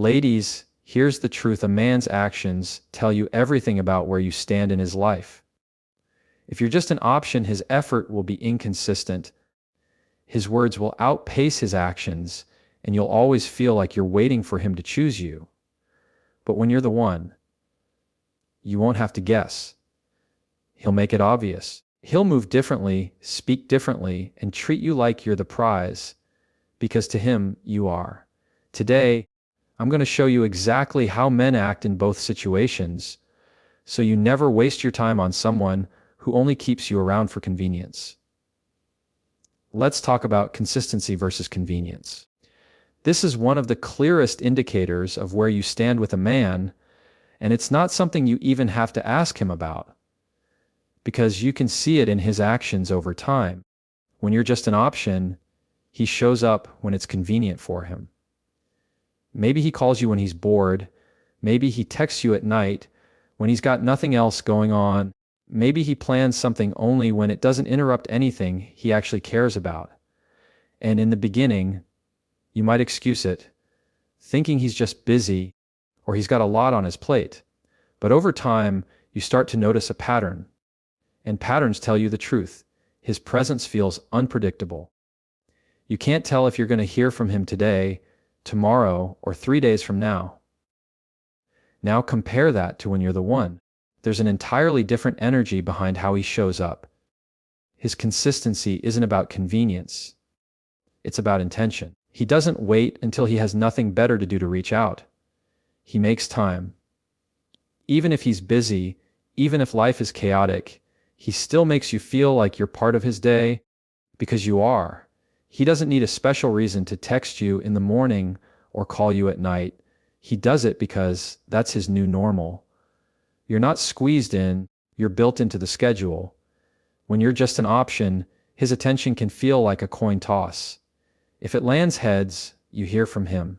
Ladies, here's the truth: a man's actions tell you everything about where you stand in his life. If you're just an option, his effort will be inconsistent. His words will outpace his actions, and you'll always feel like you're waiting for him to choose you. But when you're the one, you won't have to guess. He'll make it obvious. He'll move differently, speak differently, and treat you like you're the prize, because to him, you are. Today, I'm going to show you exactly how men act in both situations, so you never waste your time on someone who only keeps you around for convenience. Let's talk about consistency versus convenience. This is one of the clearest indicators of where you stand with a man, and it's not something you even have to ask him about, because you can see it in his actions over time. When you're just an option, he shows up when it's convenient for him. Maybe he calls you when he's bored. Maybe he texts you at night when he's got nothing else going on. Maybe he plans something only when it doesn't interrupt anything he actually cares about. And in the beginning, you might excuse it, thinking he's just busy or he's got a lot on his plate. But over time, you start to notice a pattern. And patterns tell you the truth. His presence feels unpredictable. You can't tell if you're going to hear from him today, tomorrow, or 3 days from now. Now compare that to when you're the one. There's an entirely different energy behind how he shows up. His consistency isn't about convenience. It's about intention. He doesn't wait until he has nothing better to do to reach out. He makes time. Even if he's busy, even if life is chaotic, he still makes you feel like you're part of his day, because you are. He doesn't need a special reason to text you in the morning or call you at night. He does it because that's his new normal. You're not squeezed in, you're built into the schedule. When you're just an option, his attention can feel like a coin toss. If it lands heads, you hear from him.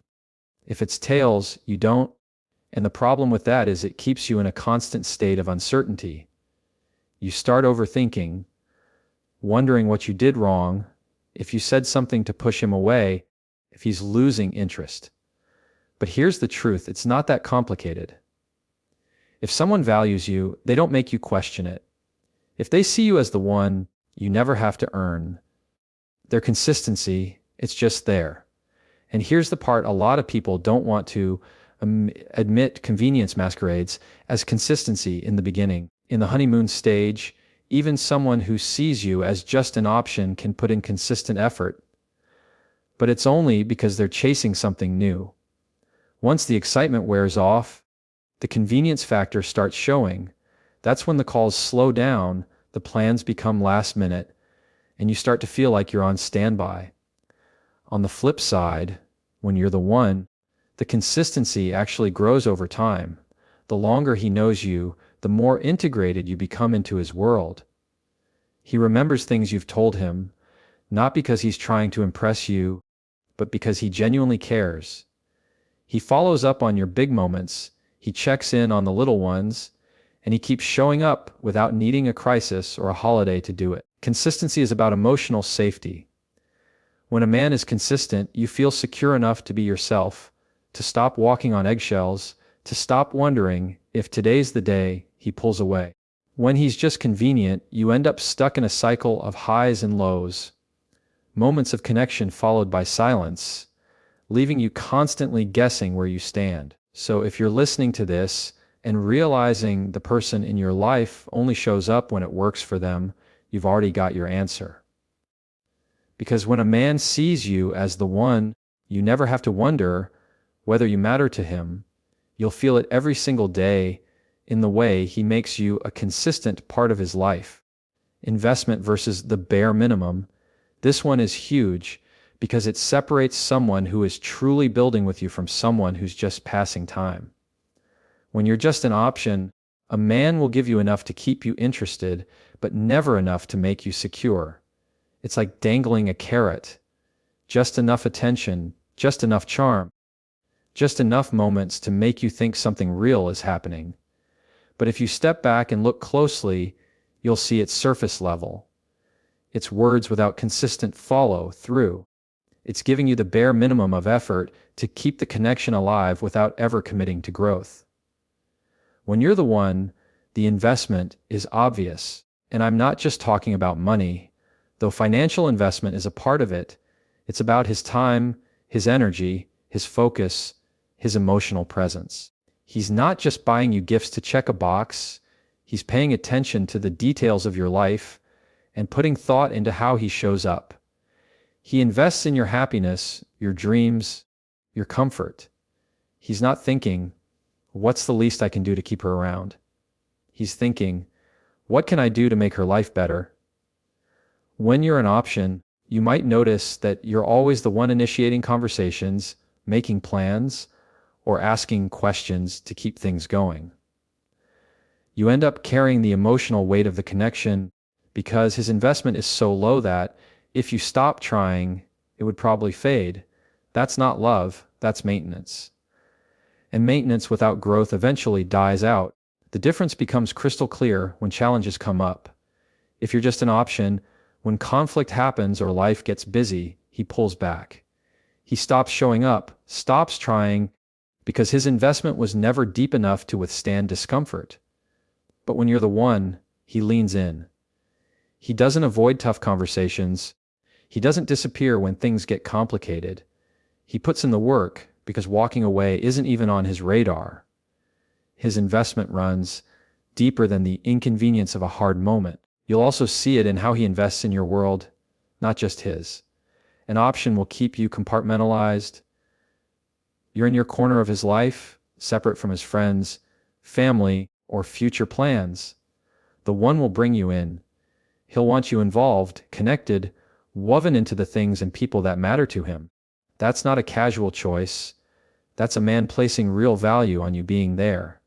If it's tails, you don't. And the problem with that is it keeps you in a constant state of uncertainty. You start overthinking, wondering what you did wrong, if you said something to push him away, if he's losing interest. But here's the truth: it's not that complicated. If someone values you, they don't make you question it. If they see you as the one, you never have to earn their consistency. It's just there. And here's the part a lot of people don't want to admit: convenience masquerades as consistency in the beginning. In the honeymoon stage, even someone who sees you as just an option can put in consistent effort. But it's only because they're chasing something new. Once the excitement wears off, the convenience factor starts showing. That's when the calls slow down, the plans become last minute, and you start to feel like you're on standby. On the flip side, when you're the one, the consistency actually grows over time. The longer he knows you, the more integrated you become into his world. He remembers things you've told him, not because he's trying to impress you, but because he genuinely cares. He follows up on your big moments, he checks in on the little ones, and he keeps showing up without needing a crisis or a holiday to do it. Consistency is about emotional safety. When a man is consistent, you feel secure enough to be yourself, to stop walking on eggshells, to stop wondering if today's the day he pulls away. When he's just convenient, you end up stuck in a cycle of highs and lows, moments of connection followed by silence, leaving you constantly guessing where you stand. So if you're listening to this and realizing the person in your life only shows up when it works for them, you've already got your answer. Because when a man sees you as the one, you never have to wonder whether you matter to him. You'll feel it every single day in the way he makes you a consistent part of his life. Investment versus the bare minimum. This one is huge because it separates someone who is truly building with you from someone who's just passing time. When you're just an option, a man will give you enough to keep you interested, but never enough to make you secure. It's like dangling a carrot. Just enough attention, just enough charm, just enough moments to make you think something real is happening. But if you step back and look closely, you'll see it's surface level. It's words without consistent follow through. It's giving you the bare minimum of effort to keep the connection alive without ever committing to growth. When you're the one, the investment is obvious. And I'm not just talking about money, though financial investment is a part of it. It's about his time, his energy, his focus, his emotional presence. He's not just buying you gifts to check a box, he's paying attention to the details of your life and putting thought into how he shows up. He invests in your happiness, your dreams, your comfort. He's not thinking, what's the least I can do to keep her around? He's thinking, what can I do to make her life better? When you're an option, you might notice that you're always the one initiating conversations, making plans, or asking questions to keep things going. You end up carrying the emotional weight of the connection because his investment is so low that if you stop trying, it would probably fade. That's not love, that's maintenance. And maintenance without growth eventually dies out. The difference becomes crystal clear when challenges come up. If you're just an option, when conflict happens or life gets busy, he pulls back. He stops showing up, stops trying, because his investment was never deep enough to withstand discomfort. But when you're the one, he leans in. He doesn't avoid tough conversations. He doesn't disappear when things get complicated. He puts in the work because walking away isn't even on his radar. His investment runs deeper than the inconvenience of a hard moment. You'll also see it in how he invests in your world, not just his. An option will keep you compartmentalized. You're in your corner of his life, separate from his friends, family, or future plans. The one will bring you in. He'll want you involved, connected, woven into the things and people that matter to him. That's not a casual choice. That's a man placing real value on you being there.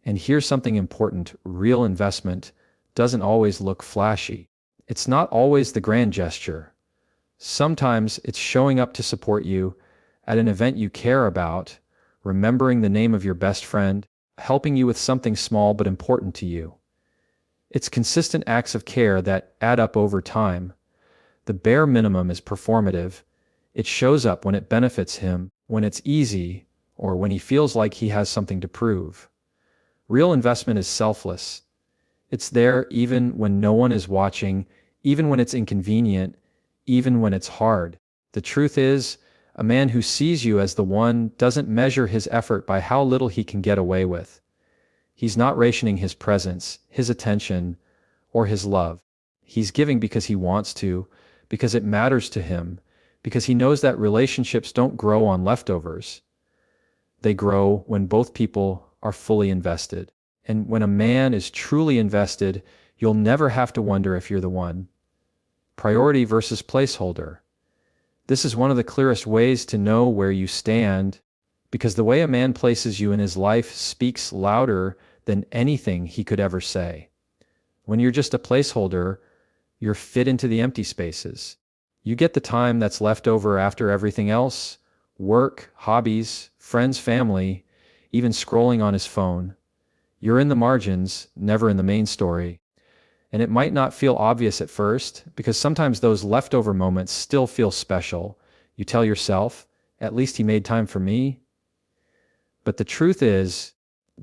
And here's something important. Real investment doesn't always look flashy. It's not always the grand gesture. Sometimes it's showing up to support you at an event you care about, remembering the name of your best friend, helping you with something small but important to you. It's consistent acts of care that add up over time. The bare minimum is performative. It shows up when it benefits him, when it's easy, or when he feels like he has something to prove. Real investment is selfless. It's there even when no one is watching, even when it's inconvenient, even when it's hard. The truth is, a man who sees you as the one doesn't measure his effort by how little he can get away with. He's not rationing his presence, his attention, or his love. He's giving because he wants to, because it matters to him, because he knows that relationships don't grow on leftovers. They grow when both people are fully invested. And when a man is truly invested, you'll never have to wonder if you're the one. Priority versus placeholder. This is one of the clearest ways to know where you stand, because the way a man places you in his life speaks louder than anything he could ever say. When you're just a placeholder, you're fit into the empty spaces. You get the time that's left over after everything else, work, hobbies, friends, family, even scrolling on his phone. You're in the margins, never in the main story. And it might not feel obvious at first, because sometimes those leftover moments still feel special. You tell yourself, at least he made time for me. But the truth is,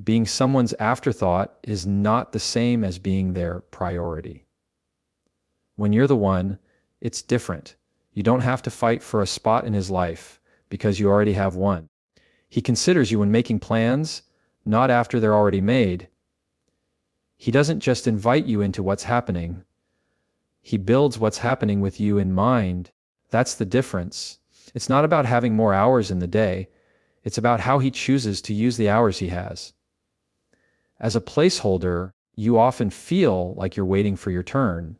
being someone's afterthought is not the same as being their priority. When you're the one, it's different. You don't have to fight for a spot in his life, because you already have one. He considers you when making plans, not after they're already made. He doesn't just invite you into what's happening. He builds what's happening with you in mind. That's the difference. It's not about having more hours in the day. It's about how he chooses to use the hours he has. As a placeholder, you often feel like you're waiting for your turn.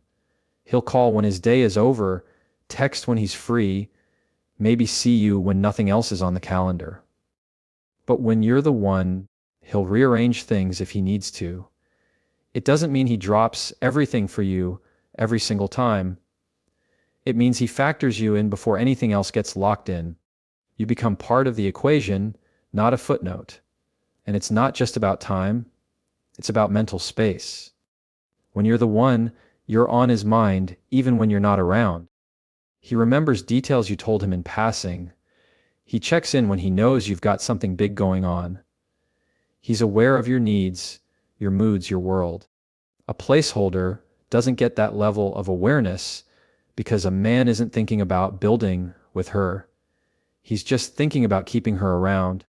He'll call when his day is over, text when he's free, maybe see you when nothing else is on the calendar. But when you're the one, he'll rearrange things if he needs to. It doesn't mean he drops everything for you every single time. It means he factors you in before anything else gets locked in. You become part of the equation, not a footnote. And it's not just about time, it's about mental space. When you're the one, you're on his mind even when you're not around. He remembers details you told him in passing. He checks in when he knows you've got something big going on. He's aware of your needs, your moods, your world. A placeholder doesn't get that level of awareness because a man isn't thinking about building with her. He's just thinking about keeping her around.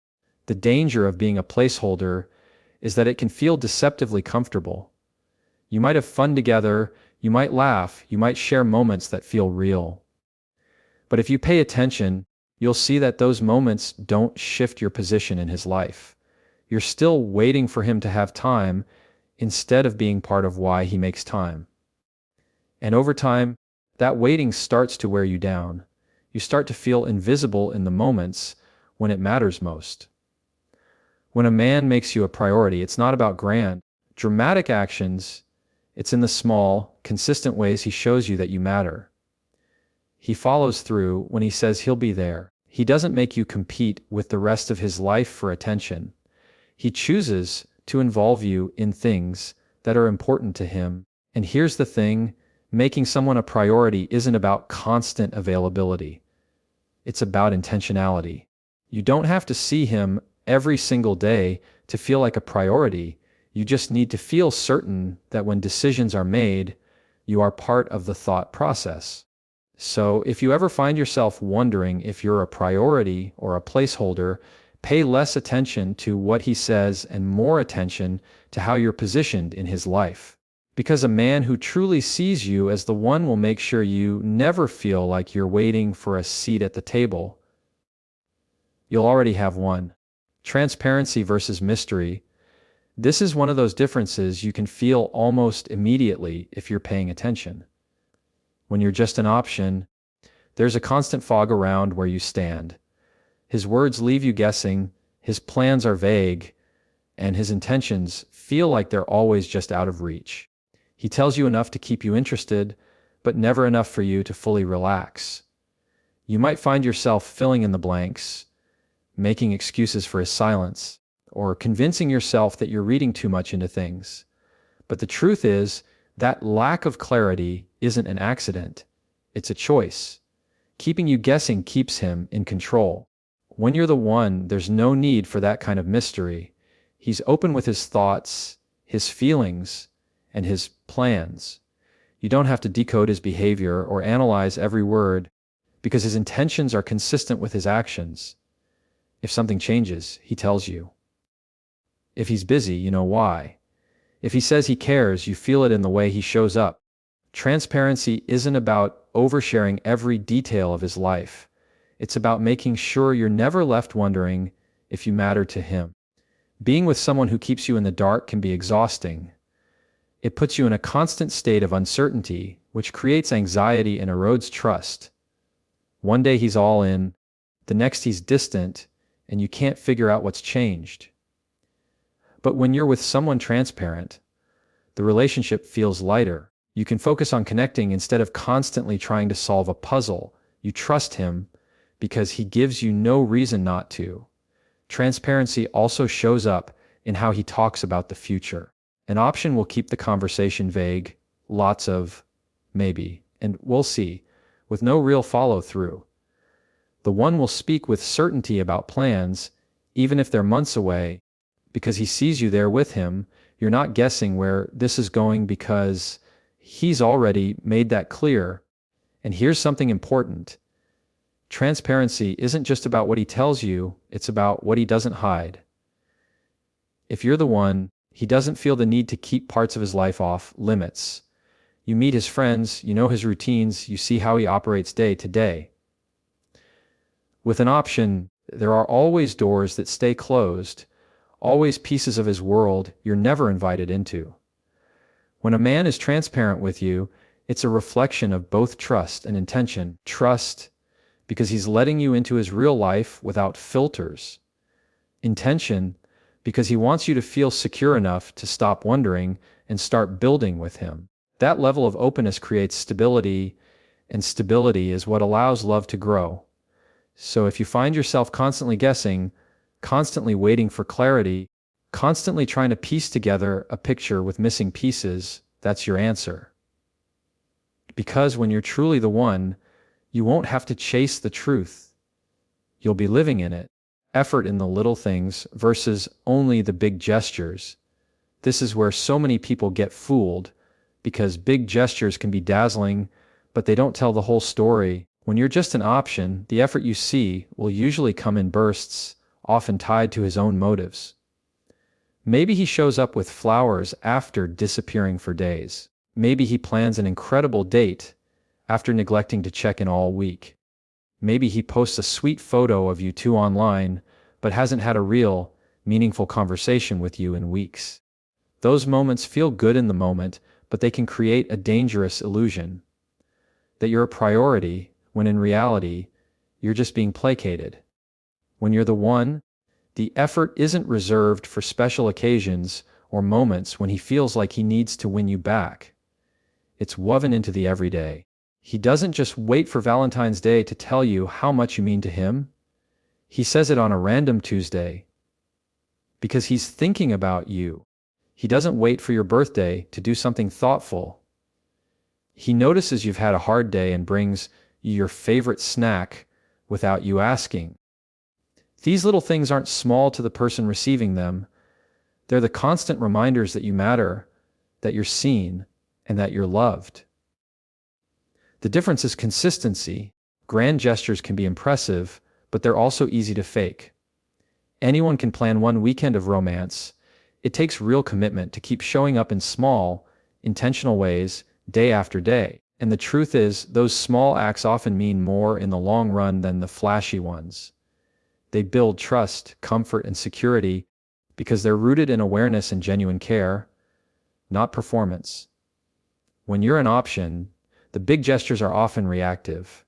The danger of being a placeholder is that it can feel deceptively comfortable. You might have fun together, you might laugh, you might share moments that feel real. But if you pay attention, you'll see that those moments don't shift your position in his life. You're still waiting for him to have time instead of being part of why he makes time. And over time, that waiting starts to wear you down. You start to feel invisible in the moments when it matters most. When a man makes you a priority, it's not about grand, dramatic actions. It's in the small, consistent ways he shows you that you matter. He follows through when he says he'll be there. He doesn't make you compete with the rest of his life for attention. He chooses to involve you in things that are important to him. And here's the thing, making someone a priority isn't about constant availability. It's about intentionality. You don't have to see him every single day to feel like a priority. You just need to feel certain that when decisions are made, you are part of the thought process. So if you ever find yourself wondering if you're a priority or a placeholder, pay less attention to what he says and more attention to how you're positioned in his life. Because a man who truly sees you as the one will make sure you never feel like you're waiting for a seat at the table. You'll already have one. Transparency versus mystery. This is one of those differences you can feel almost immediately if you're paying attention. When you're just an option, there's a constant fog around where you stand. His words leave you guessing, his plans are vague, and his intentions feel like they're always just out of reach. He tells you enough to keep you interested, but never enough for you to fully relax. You might find yourself filling in the blanks, making excuses for his silence, or convincing yourself that you're reading too much into things. But the truth is, that lack of clarity isn't an accident. It's a choice. Keeping you guessing keeps him in control. When you're the one, there's no need for that kind of mystery. He's open with his thoughts, his feelings, and his plans. You don't have to decode his behavior or analyze every word because his intentions are consistent with his actions. If something changes, he tells you. If he's busy, you know why. If he says he cares, you feel it in the way he shows up. Transparency isn't about oversharing every detail of his life. It's about making sure you're never left wondering if you matter to him. Being with someone who keeps you in the dark can be exhausting. It puts you in a constant state of uncertainty, which creates anxiety and erodes trust. One day he's all in, the next he's distant, and you can't figure out what's changed. But when you're with someone transparent, the relationship feels lighter. You can focus on connecting instead of constantly trying to solve a puzzle. You trust him because he gives you no reason not to. Transparency also shows up in how he talks about the future. An option will keep the conversation vague, lots of maybe, and we'll see, with no real follow-through. The one will speak with certainty about plans, even if they're months away, because he sees you there with him. You're not guessing where this is going because he's already made that clear. And here's something important. Transparency isn't just about what he tells you, it's about what he doesn't hide. If you're the one, he doesn't feel the need to keep parts of his life off limits. You meet his friends, you know his routines, you see how he operates day to day. With an option, there are always doors that stay closed, always pieces of his world you're never invited into. When a man is transparent with you, it's a reflection of both trust and intention. Trust, because he's letting you into his real life without filters. Intention, because he wants you to feel secure enough to stop wondering and start building with him. That level of openness creates stability, and stability is what allows love to grow. So if you find yourself constantly guessing, constantly waiting for clarity, constantly trying to piece together a picture with missing pieces, that's your answer. Because when you're truly the one, You won't have to chase the truth. You'll be living in it. Effort in the little things versus only the big gestures. This is where so many people get fooled, because big gestures can be dazzling, but they don't tell the whole story. When you're just an option, the effort you see will usually come in bursts, often tied to his own motives. Maybe he shows up with flowers after disappearing for days. Maybe he plans an incredible date after neglecting to check in all week. Maybe he posts a sweet photo of you two online, but hasn't had a real, meaningful conversation with you in weeks. Those moments feel good in the moment, but they can create a dangerous illusion that you're a priority, when in reality, you're just being placated. When you're the one, the effort isn't reserved for special occasions or moments when he feels like he needs to win you back. It's woven into the everyday. He doesn't just wait for Valentine's Day to tell you how much you mean to him. He says it on a random Tuesday because he's thinking about you. He doesn't wait for your birthday to do something thoughtful. He notices you've had a hard day and brings you your favorite snack without you asking. These little things aren't small to the person receiving them. They're the constant reminders that you matter, that you're seen, and that you're loved. The difference is consistency. Grand gestures can be impressive, but they're also easy to fake. Anyone can plan one weekend of romance. It takes real commitment to keep showing up in small, intentional ways, day after day. And the truth is, those small acts often mean more in the long run than the flashy ones. They build trust, comfort, and security because they're rooted in awareness and genuine care, not performance. When you're an option, the big gestures are often reactive.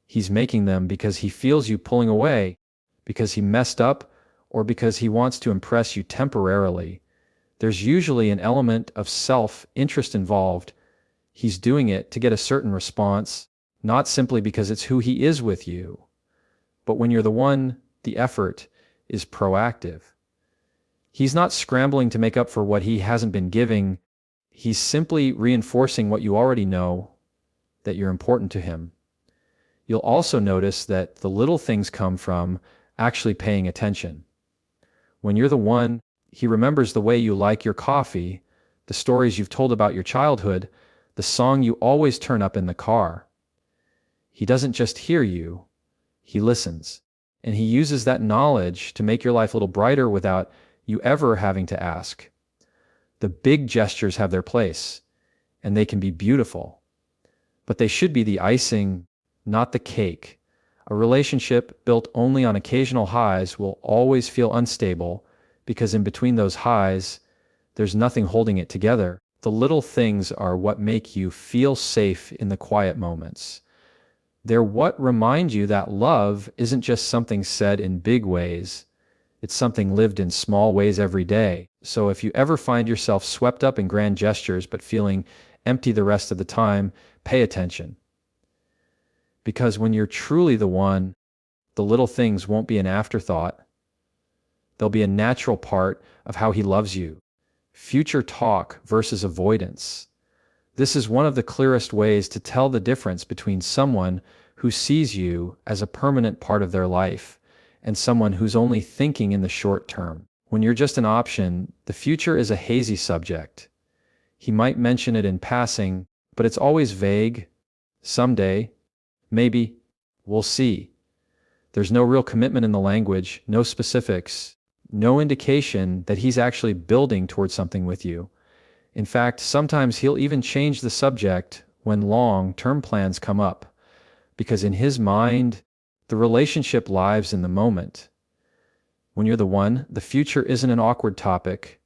He's making them because he feels you pulling away, because he messed up, or because he wants to impress you temporarily. There's usually an element of self-interest involved. He's doing it to get a certain response, not simply because it's who he is with you. But when you're the one, the effort is proactive. He's not scrambling to make up for what he hasn't been giving. He's simply reinforcing what you already know, that you're important to him. You'll also notice that the little things come from actually paying attention. When you're the one, he remembers the way you like your coffee, the stories you've told about your childhood, the song you always turn up in the car. He doesn't just hear you, he listens. And he uses that knowledge to make your life a little brighter without you ever having to ask. The big gestures have their place, and they can be beautiful. But they should be the icing, not the cake. A relationship built only on occasional highs will always feel unstable because in between those highs, there's nothing holding it together. The little things are what make you feel safe in the quiet moments. They're what remind you that love isn't just something said in big ways. It's something lived in small ways every day. So if you ever find yourself swept up in grand gestures but feeling empty the rest of the time, pay attention. Because when you're truly the one, the little things won't be an afterthought. They'll be a natural part of how he loves you. Future talk versus avoidance. This is one of the clearest ways to tell the difference between someone who sees you as a permanent part of their life and someone who's only thinking in the short term. When you're just an option, the future is a hazy subject. He might mention it in passing, but it's always vague. Someday, maybe, we'll see. There's no real commitment in the language, no specifics, no indication that he's actually building towards something with you. In fact, sometimes he'll even change the subject when long-term plans come up, because in his mind, the relationship lives in the moment. When you're the one, the future isn't an awkward topic.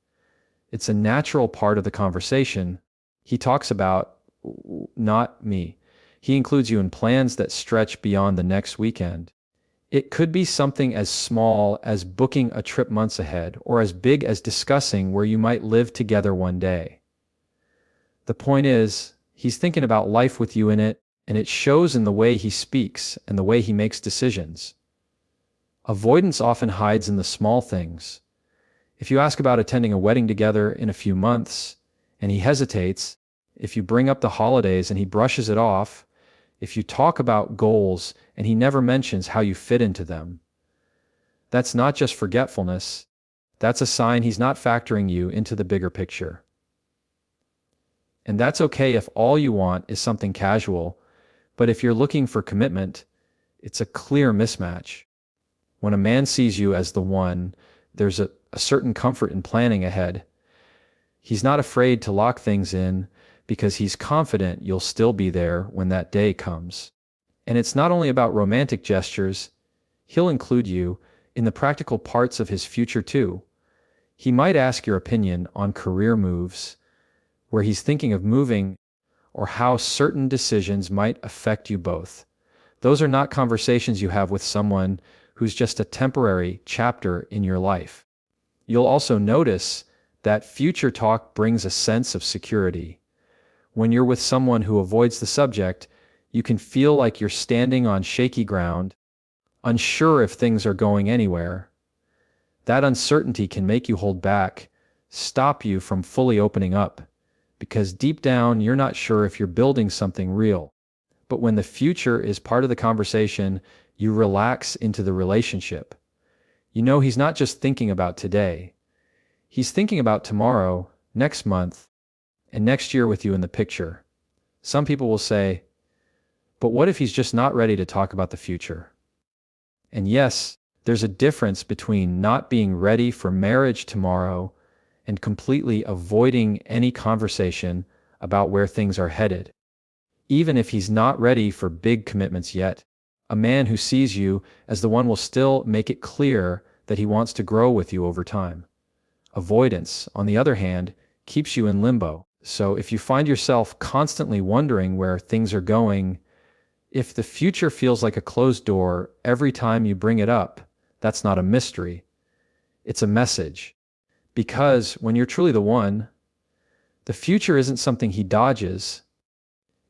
It's a natural part of the conversation. He talks about, not me. He includes you in plans that stretch beyond the next weekend. It could be something as small as booking a trip months ahead, or as big as discussing where you might live together one day. The point is, he's thinking about life with you in it, and it shows in the way he speaks and the way he makes decisions. Avoidance often hides in the small things. If you ask about attending a wedding together in a few months, and he hesitates, if you bring up the holidays and he brushes it off, If you talk about goals and he never mentions how you fit into them, that's not just forgetfulness, that's a sign he's not factoring you into the bigger picture. And that's okay if all you want is something casual, but if you're looking for commitment, it's a clear mismatch. When a man sees you as the one, there's a certain comfort in planning ahead. He's not afraid to lock things in because he's confident you'll still be there when that day comes. And it's not only about romantic gestures, he'll include you in the practical parts of his future too. He might ask your opinion on career moves, where he's thinking of moving, or how certain decisions might affect you both. Those are not conversations you have with someone who's just a temporary chapter in your life. You'll also notice that future talk brings a sense of security. When you're with someone who avoids the subject, you can feel like you're standing on shaky ground, unsure if things are going anywhere. That uncertainty can make you hold back, stop you from fully opening up, because deep down you're not sure if you're building something real. But when the future is part of the conversation, you relax into the relationship. You know he's not just thinking about today. He's thinking about tomorrow, next month, and next year with you in the picture. Some people will say, but what if he's just not ready to talk about the future? And yes, there's a difference between not being ready for marriage tomorrow and completely avoiding any conversation about where things are headed. Even if he's not ready for big commitments yet, a man who sees you as the one will still make it clear that he wants to grow with you over time. Avoidance, on the other hand, keeps you in limbo. So if you find yourself constantly wondering where things are going, if the future feels like a closed door every time you bring it up, that's not a mystery. It's a message. Because when you're truly the one, the future isn't something he dodges.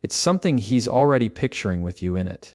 It's something he's already picturing with you in it.